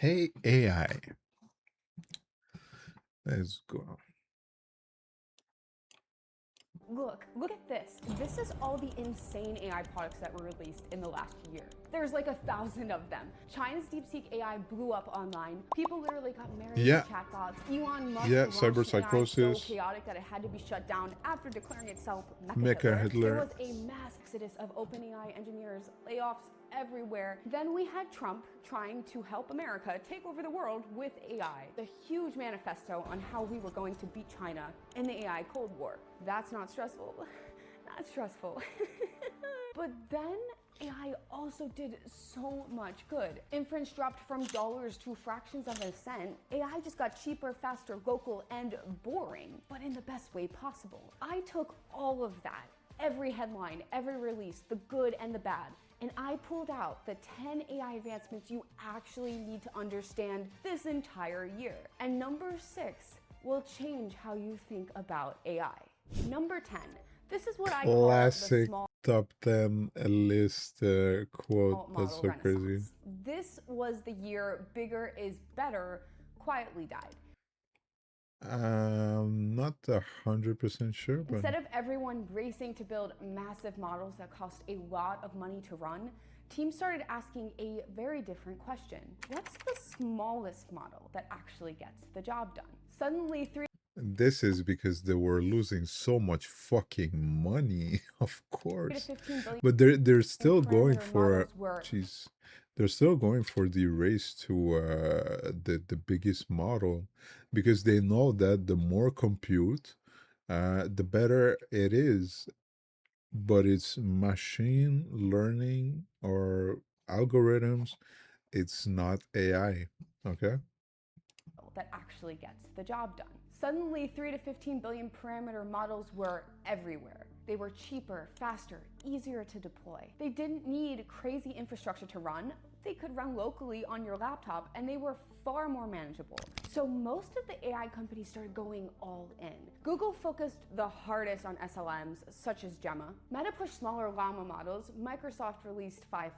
Hey AI, let's go. Look at this. This is all the insane AI products that were released in the last year. There's like 1,000 of them. China's DeepSeek AI blew up online. People literally got married Yeah, to chatbots. Elon Musk yeah, launched an AI so cyberpsychosis, chaotic that it had to be shut down after declaring itself Mecha Mecha Hitler. There Hitler. was a mass exodus of OpenAI engineers, layoffs everywhere. Then we had Trump trying to help America take over the world with AI. The huge manifesto on how we were going to beat China in the AI Cold War. That's not stressful. Not stressful. But then AI also did so much good. Inference dropped from dollars to fractions of a cent. AI just got cheaper, faster, local, and boring, but in the best way possible. I took all of that, every headline, every release, the good and the bad, and I pulled out the 10 AI advancements you actually need to understand this entire year. And number 6 will change how you think about AI. Number 10. This is what I call the Classic small top 10 list quote. That's model so crazy. renaissance. This was the year bigger is better quietly died. Not 100% sure, but Instead of everyone racing to build massive models that cost a lot of money to run, teams started asking a very different question. What's the smallest model that actually gets the job done? Suddenly, 3 this is because they were losing so much fucking money, of to course. 15 billion But they're still going parameter for models were jeez. They're still going for the race to the biggest model because they know that the more compute, the better it is. But it's machine learning or algorithms. It's not AI. Okay. that actually gets the job done. Suddenly, 3 to 15 billion parameter models were everywhere. They were cheaper, faster, easier to deploy. They didn't need crazy infrastructure to run. They could run locally on your laptop, and they were far more manageable. So most of the AI companies started going all in. Google focused the hardest on SLMs, such as Gemma. Meta pushed smaller Llama models. Microsoft released 5.4.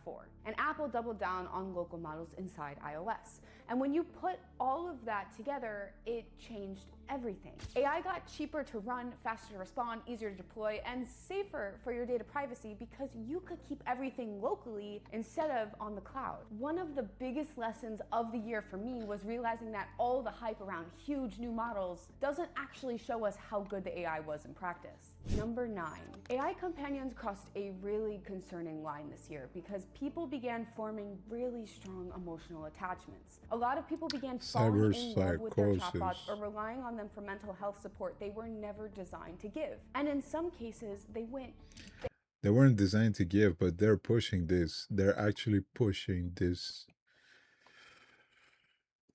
And Apple doubled down on local models inside iOS. And when you put all of that together, it changed everything. AI got cheaper to run, faster to respond, easier to deploy, and safer for your data privacy because you could keep everything locally instead of on the cloud. One of the biggest lessons of the year for me was realizing that all the hype around huge new models doesn't actually show us how good the AI was in practice. Number 9. AI companions crossed a really concerning line this year because people began forming really strong emotional attachments. A lot of people began falling in love with their chatbots or Cyberpsychosis. relying on them for mental health support they were never designed to give. And in some cases, they went They weren't designed to give, but they're pushing this. They're actually pushing this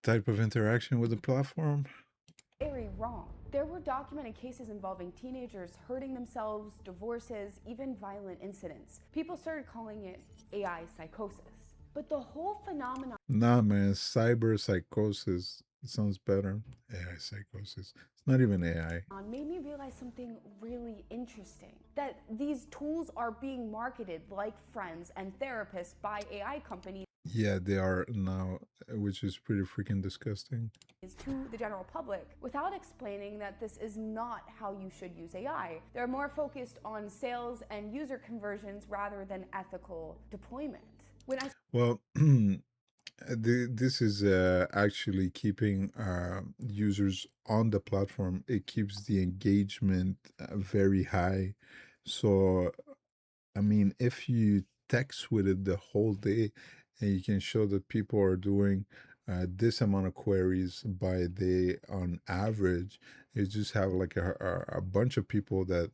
type of interaction with the platform. very wrong. There were documented cases involving teenagers hurting themselves, divorces, even violent incidents. People started calling it AI psychosis. But the whole phenomenon Nah, man, cyber psychosis. It sounds better. AI psychosis. It's not even AI. made me realize something really interesting. That these tools are being marketed like friends and therapists by AI companies Yeah, they are now, which is pretty freaking disgusting. to the general public without explaining that this is not how you should use AI. They're more focused on sales and user conversions rather than ethical deployment. When I Well, this is actually keeping users on the platform. It keeps the engagement very high. So, I mean, if you text with it the whole day and you can show that people are doing this amount of queries by day on average, you just have like a bunch of people that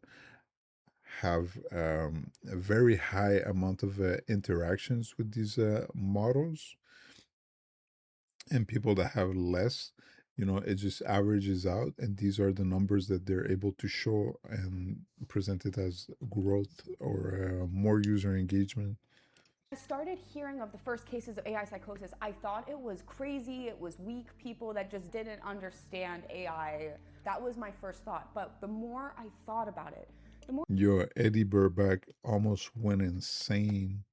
have a very high amount of interactions with these models, and people that have less, it just averages out, and these are the numbers that they're able to show and present it as growth or more user engagement. started hearing of the first cases of AI psychosis, I thought it was crazy, it was weak people that just didn't understand AI. That was my first thought. But the more I thought about it, the more Yo, Eddie Burback almost went insane.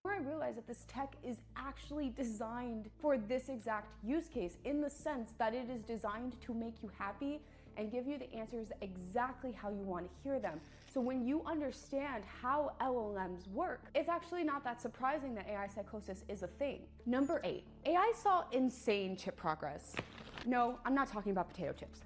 I realized that this tech is actually designed for this exact use case, in the sense that it is designed to make you happy and give you the answers exactly how you want to hear them. So when you understand how LLMs work, it's actually not that surprising that AI psychosis is a thing. Number 8, AI saw insane chip progress. No, I'm not talking about potato chips.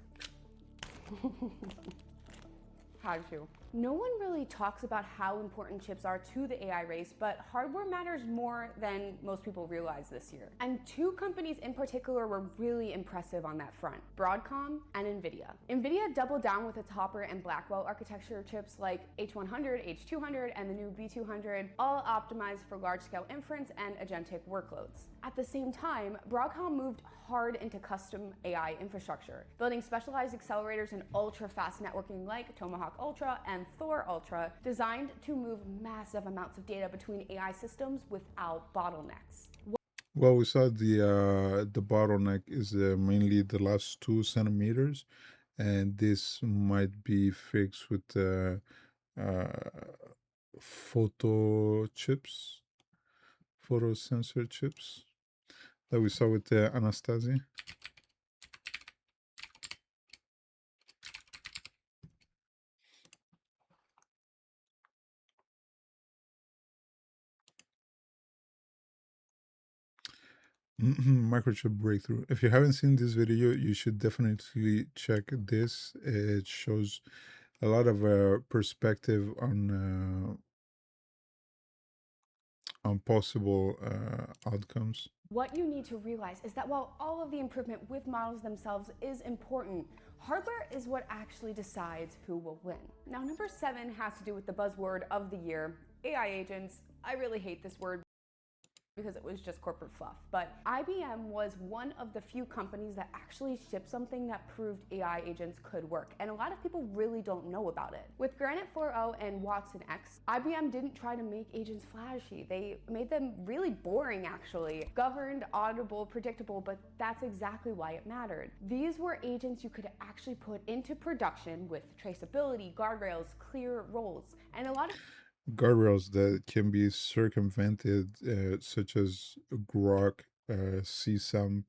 Had to. No one really talks about how important chips are to the AI race, but hardware matters more than most people realize this year. And 2 companies in particular were really impressive on that front: Broadcom and NVIDIA. NVIDIA doubled down with its Hopper and Blackwell architecture chips like H100, H200, and the new B200, all optimized for large-scale inference and agentic workloads. At the same time, Broadcom moved hard into custom AI infrastructure, building specialized accelerators and ultra-fast networking like Tomahawk Ultra and Thor Ultra, designed to move massive amounts of data between AI systems without bottlenecks. Well, we saw the bottleneck is mainly the last 2 centimeters, and this might be fixed with photo chips, photo sensor chips that we saw with the Anastasia. Microchip breakthrough. If you haven't seen this video, you should definitely check this. It shows a lot of perspective on possible outcomes. What you need to realize is that while all of the improvement with models themselves is important, hardware is what actually decides who will win. Now, number 7 has to do with the buzzword of the year, AI agents. I really hate this word because it was just corporate fluff. But IBM was one of the few companies that actually shipped something that proved AI agents could work, and a lot of people really don't know about it. With Granite 4.0 and Watson X, IBM didn't try to make agents flashy. They made them really boring, actually. Governed, audible, predictable, but that's exactly why it mattered. These were agents you could actually put into production with traceability, guardrails, clear roles, and a lot of Guardrails that can be circumvented, such as Grok, CSAM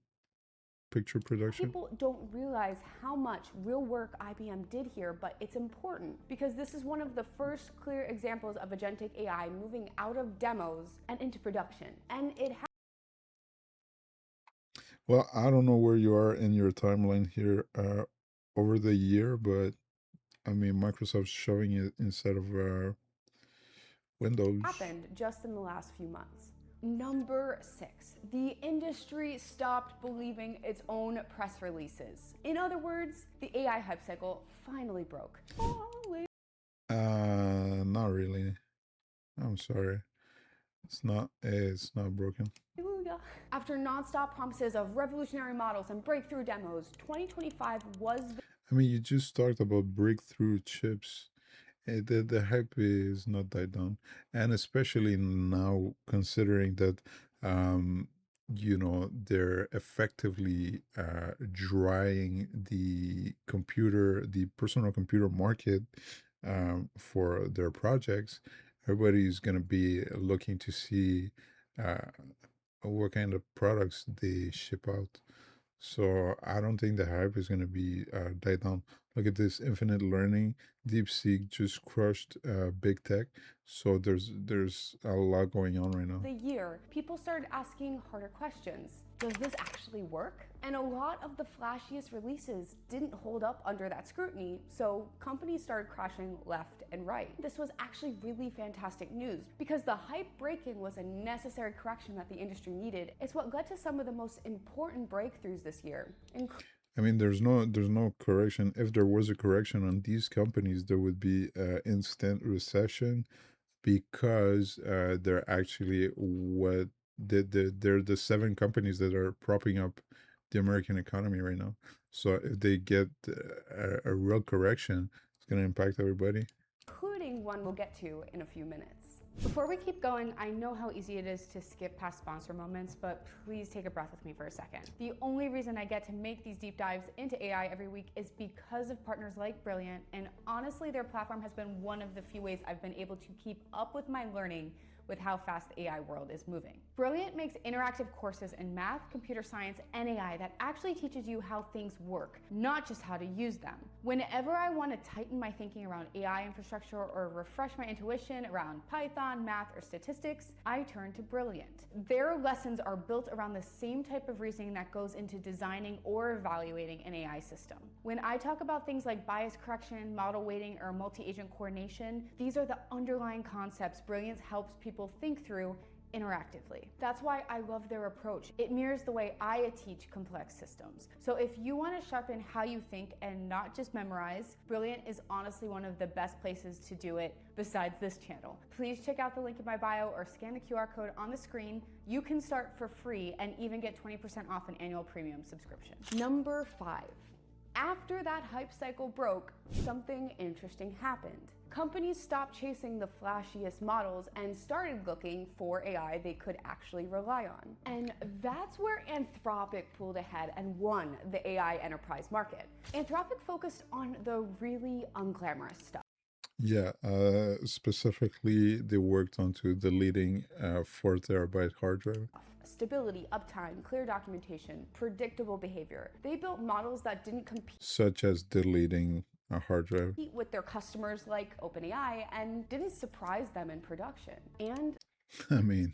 picture production. people don't realize how much real work IBM did here, but it's important because this is one of the first clear examples of agentic AI moving out of demos and into production. And it Well, I don't know where you are in your timeline here over the year, but I mean, Microsoft's showing it instead of Windows. happened just in the last few months. Number 6, the industry stopped believing its own press releases. In other words, the AI hype cycle finally broke. Not really. I'm sorry. It's not broken. Hallelujah. After nonstop promises of revolutionary models and breakthrough demos, 2025 was I mean, you just talked about breakthrough chips. The hype is not died down, and especially now considering that they're effectively drying the personal computer market for their projects. Everybody's going to be looking to see uh, what kind of products they ship out. So I don't think the hype is going to be died down. Look at this infinite learning. DeepSeek just crushed big tech. So there's a lot going on right now. the year, people started asking harder questions. Does this actually work? And a lot of the flashiest releases didn't hold up under that scrutiny, so companies started crashing left and right. This was actually really fantastic news because the hype breaking was a necessary correction that the industry needed. It's what led to some of the most important breakthroughs this year. I mean, there's no correction. If there was a correction on these companies, there would be instant recession because they're actually they're the 7 companies that are propping up the American economy right now. So if they get a real correction, it's going to impact everybody. Including one we'll get to in a few minutes. Before we keep going, I know how easy it is to skip past sponsor moments, but please take a breath with me for a second. The only reason I get to make these deep dives into AI every week is because of partners like Brilliant, and honestly, their platform has been one of the few ways I've been able to keep up with my learning with how fast the AI world is moving. Brilliant makes interactive courses in math, computer science, and AI that actually teaches you how things work, not just how to use them. Whenever I want to tighten my thinking around AI infrastructure or refresh my intuition around Python, math, or statistics, I turn to Brilliant. Their lessons are built around the same type of reasoning that goes into designing or evaluating an AI system. When I talk about things like bias correction, model weighting, or multi-agent coordination, these are the underlying concepts Brilliant helps people think through interactively. That's why I love their approach. It mirrors the way I teach complex systems. So if you want to sharpen how you think and not just memorize, Brilliant is honestly one of the best places to do it besides this channel. Please check out the link in my bio or scan the QR code on the screen. You can start for free and even get 20% off an annual premium subscription. Number 5. After that hype cycle broke, something interesting happened. Companies stopped chasing the flashiest models and started looking for AI they could actually rely on. And that's where Anthropic pulled ahead and won the AI enterprise market. Anthropic focused on the really unglamorous stuff. Yeah, specifically, they worked onto deleting 4 terabyte hard drive. Stability, uptime, clear documentation, predictable behavior. They built models that didn't compete Such as deleting a hard drive. with their customers like OpenAI and didn't surprise them in production. And I mean,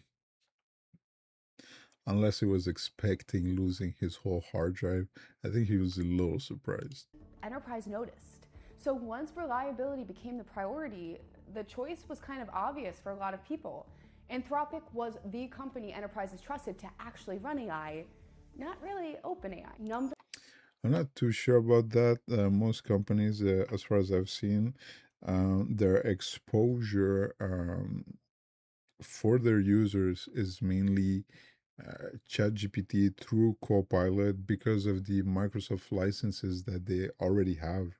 unless he was expecting losing his whole hard drive, I think he was a little surprised. enterprise noticed. So once reliability became the priority, the choice was kind of obvious for a lot of people. Anthropic was the company enterprises trusted to actually run AI, not really OpenAI. Number I'm not too sure about that. Most companies, as far as I've seen, their exposure for their users is mainly ChatGPT through Copilot because of the Microsoft licenses that they already have.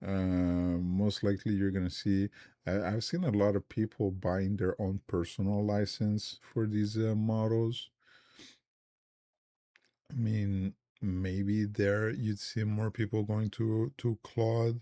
Most likely, you're gonna see. I've seen a lot of people buying their own personal license for these models. I mean, maybe there you'd see more people going to Claude.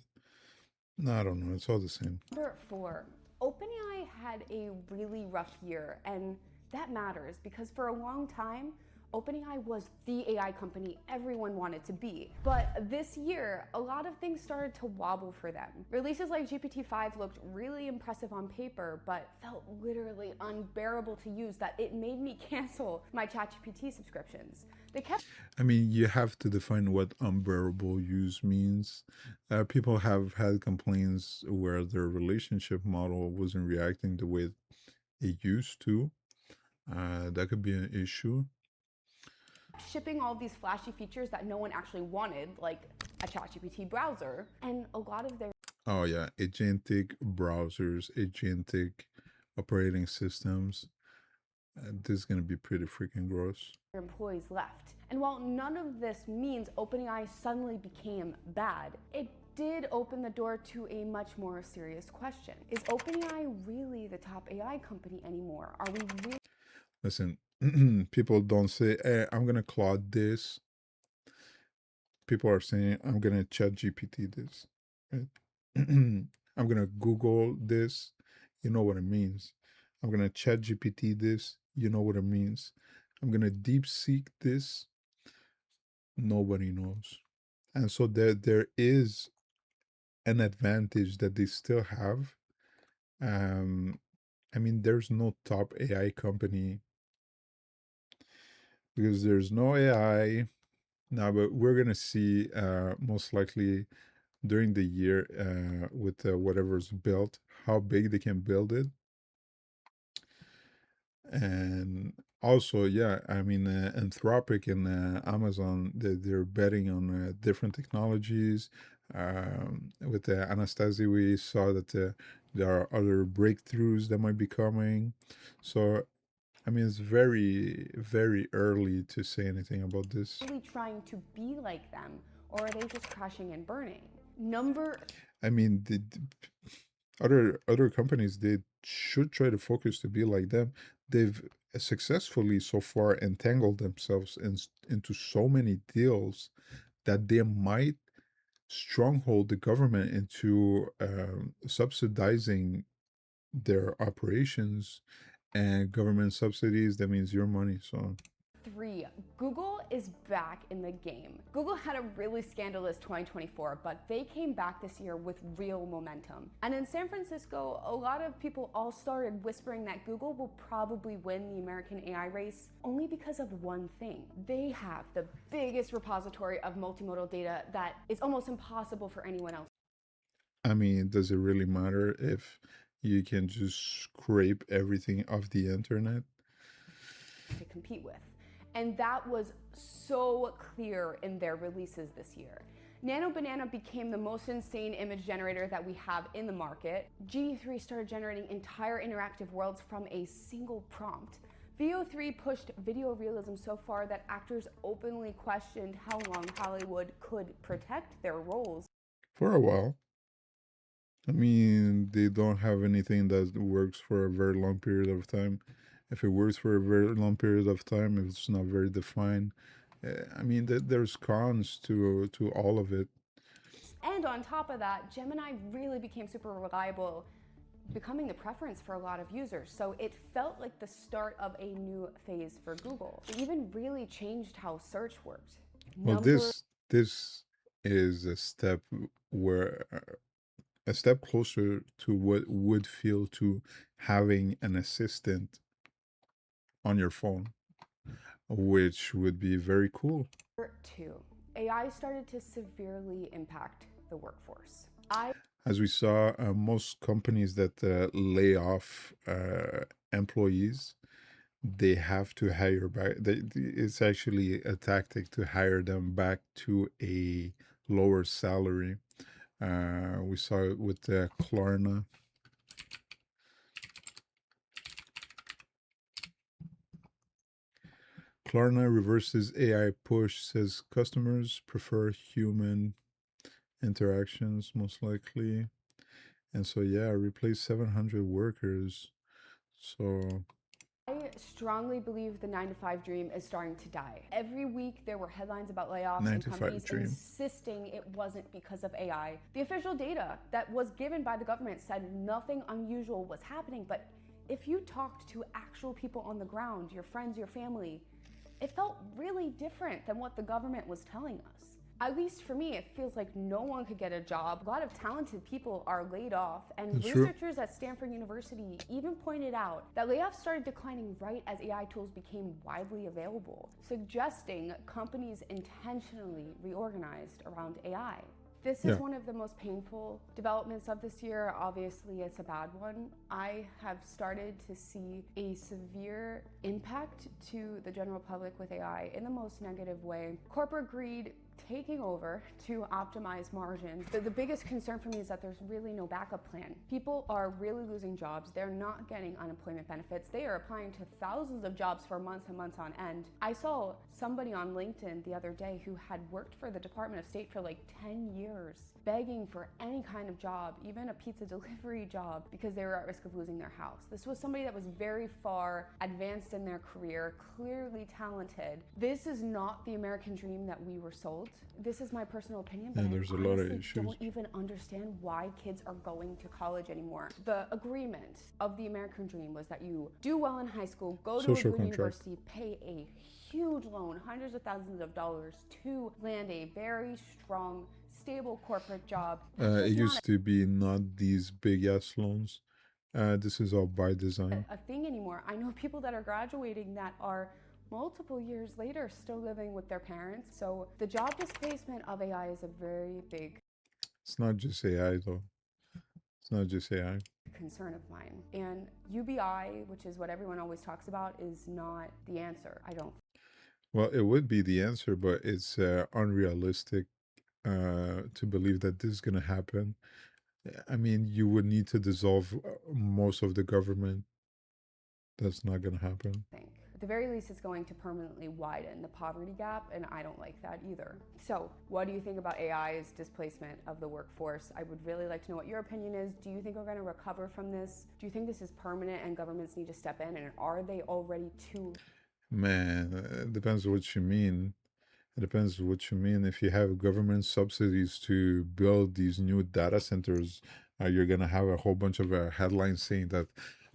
No, I don't know. It's all the same. Number 4, OpenAI had a really rough year, and that matters because for a long time, OpenAI was the AI company everyone wanted to be. But this year, a lot of things started to wobble for them. Releases like GPT-5 looked really impressive on paper, but felt literally unbearable to use that it made me cancel my ChatGPT subscriptions. They kept I mean, you have to define what unbearable use means. People have had complaints where their relationship model wasn't reacting the way it used to. That could be an issue. shipping all of these flashy features that no one actually wanted, like a ChatGPT browser, and a lot of their Oh yeah, agentic browsers, agentic operating systems. This is gonna be pretty freaking gross. employees left. And while none of this means OpenAI suddenly became bad, it did open the door to a much more serious question. Is OpenAI really the top AI company anymore? Are we really Listen, people don't say, "Hey, I'm gonna Claude this." People are saying, "I'm gonna Chat GPT this." Right? I'm gonna Google this. You know what it means. I'm gonna Chat GPT this. You know what it means. I'm gonna deep seek this. Nobody knows. And so there is an advantage that they still have. I mean, there's no top AI company because there's no AI now, but we're gonna see most likely during the year with whatever's built, how big they can build it. And also, yeah, I mean, Anthropic and Amazon, they're betting on different technologies. With Anastasia, we saw that there are other breakthroughs that might be coming. So, I mean, it's very, very early to say anything about this. really trying to be like them, or are they just crashing and burning? Number I mean, other companies, they should try to focus to be like them. They've successfully so far entangled themselves into so many deals that they might stronghold the government into subsidizing their operations And government subsidies, that means your money. So Three, Google is back in the game. Google had a really scandalous 2024, but they came back this year with real momentum. And in San Francisco, a lot of people all started whispering that Google will probably win the American AI race only because of one thing. They have the biggest repository of multimodal data that is almost impossible for anyone else I mean, does it really matter if you can just scrape everything off the internet? to compete with. And that was so clear in their releases this year. Nano Banana became the most insane image generator that we have in the market. GD3 started generating entire interactive worlds from a single prompt. VO3 pushed video realism so far that actors openly questioned how long Hollywood could protect their roles. For a while. I mean, they don't have anything that works for a very long period of time. If it works for a very long period of time, if it's not very defined, I mean, there's cons to all of it. And on top of that, Gemini really became super reliable, becoming the preference for a lot of users. So it felt like the start of a new phase for Google. It even really changed how search worked. Well, this is a step where a step closer to what would feel to having an assistant on your phone, which would be very cool. Number two, AI started to severely impact the workforce. As we saw, most companies that lay off employees, they have to hire back. It's actually a tactic to hire them back to a lower salary. We saw it with Klarna. Klarna reverses AI push, says customers prefer human interactions most likely. And so, yeah, replace 700 workers. So I strongly believe the 9 to 5 dream is starting to die. Every week there were headlines about layoffs 9 and to 5 companies dream. insisting it wasn't because of AI. The official data that was given by the government said nothing unusual was happening, but if you talked to actual people on the ground, your friends, your family, it felt really different than what the government was telling us. At least for me, it feels like no one could get a job. A lot of talented people are laid off, and That's true. researchers at Stanford University even pointed out that layoffs started declining right as AI tools became widely available, suggesting companies intentionally reorganized around AI. This is Yeah. one of the most painful developments of this year. Obviously, it's a bad one. I have started to see a severe impact to the general public with AI in the most negative way. Corporate greed taking over to optimize margins. The biggest concern for me is that there's really no backup plan. People are really losing jobs. They're not getting unemployment benefits. They are applying to thousands of jobs for months and months on end. I saw somebody on LinkedIn the other day who had worked for the Department of State for like 10 years, begging for any kind of job, even a pizza delivery job, because they were at risk of losing their house. This was somebody that was very far advanced in their career, clearly talented. This is not the American dream that we were sold. This is my personal opinion, but And I there's a lot of honestly issues. don't even understand why kids are going to college anymore. The agreement of the American dream was that you do well in high school, go to Social a good contract. university, pay a huge loan, hundreds of thousands of dollars, to land a very strong, stable corporate job. That's It just not used to be not these big ass loans. This is all by design. a thing anymore. I know people that are graduating that are multiple years later still living with their parents. So the job displacement of AI is a very big It's not just AI though. It's not just AI. concern of mine. And UBI, which is what everyone always talks about, is not the answer, I don't. Well, it would be the answer, but it's unrealistic to believe that this is gonna happen. I mean, you would need to dissolve most of the government. That's not gonna happen. think. At the very least, it's going to permanently widen the poverty gap, and I don't like that either. So, what do you think about AI's displacement of the workforce? I would really like to know what your opinion is. Do you think we're going to recover from this? Do you think this is permanent and governments need to step in, and are they already too? Man, it depends what you mean. It depends what you mean. If you have government subsidies to build these new data centers, you're gonna have a whole bunch of headlines saying that,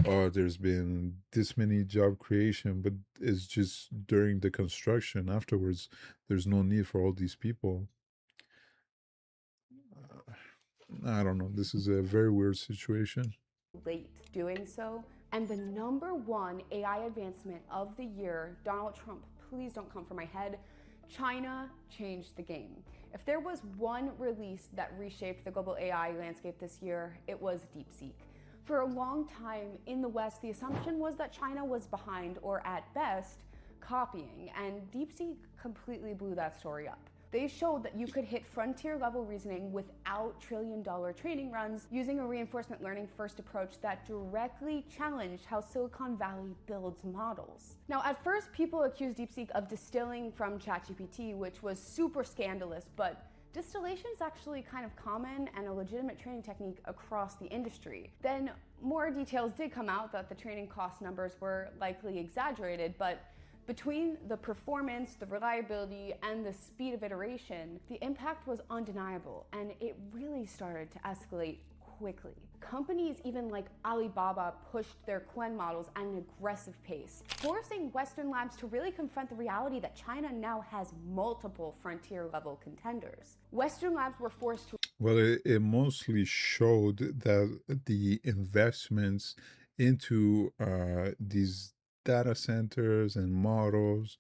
oh, there's been this many job creation, but it's just during the construction. Afterwards, there's no need for all these people. I don't know. This is a very weird situation. Late doing so. And the number one AI advancement of the year, Donald Trump, please don't come for my head, China changed the game. If there was one release that reshaped the global AI landscape this year, it was DeepSeek. For a long time in the West, the assumption was that China was behind, or at best, copying, and DeepSeek completely blew that story up. They showed that you could hit frontier level reasoning without trillion-dollar training runs using a reinforcement learning first approach that directly challenged how Silicon Valley builds models. Now, at first, people accused DeepSeek of distilling from ChatGPT, which was super scandalous, but distillation is actually kind of common and a legitimate training technique across the industry. Then more details did come out that the training cost numbers were likely exaggerated, but between the performance, the reliability, and the speed of iteration, the impact was undeniable, and it really started to escalate quickly. Companies even like Alibaba pushed their Qwen models at an aggressive pace, forcing Western labs to really confront the reality that China now has multiple frontier-level contenders. Western labs were forced to Well, it mostly showed that the investments into these data centers and models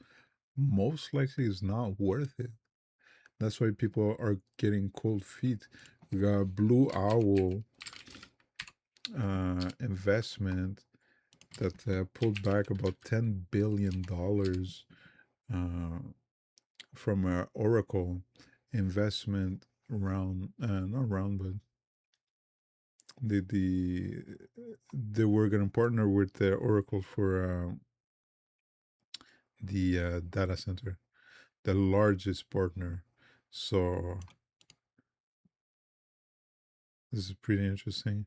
most likely is not worth it. That's why people are getting cold feet. We got Blue Owl investment that pulled back about $10 billion from Oracle investment round, not round, but they were going to partner with Oracle for the data center, the largest partner. So this is pretty interesting.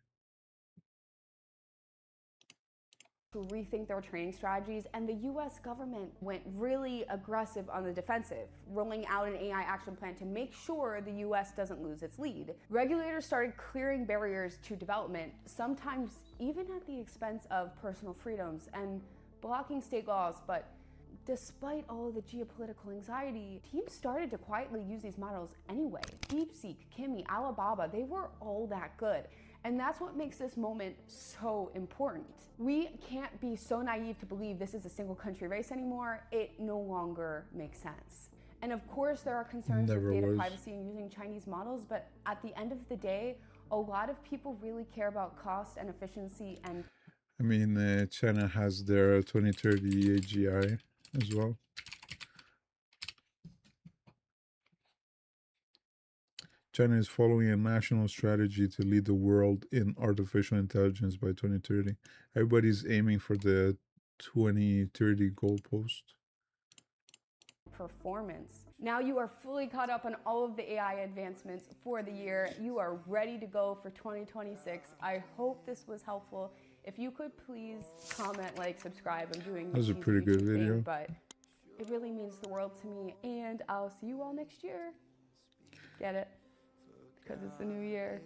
rethink their training strategies, and the US government went really aggressive on the defensive, rolling out an AI action plan to make sure the US doesn't lose its lead. Regulators started clearing barriers to development, sometimes even at the expense of personal freedoms and blocking state laws, but despite all of the geopolitical anxiety, teams started to quietly use these models anyway. DeepSeek, Kimi, Alibaba, they were all that good. And that's what makes this moment so important. We can't be so naive to believe this is a single country race anymore. It no longer makes sense. And of course, there are concerns with data privacy and using Chinese models, but at the end of the day, a lot of people really care about cost and efficiency. And I mean, China has their 2030 AGI as well. China is following a national strategy to lead the world in artificial intelligence by 2030. Everybody's aiming for the 2030 goalpost. Performance. Now you are fully caught up on all of the AI advancements for the year. You are ready to go for 2026. I hope this was helpful. If you could please comment, like, subscribe. I'm doing That was a pretty good video, thing, but it really means the world to me. And I'll see you all next year. Get it? Because it's the new year.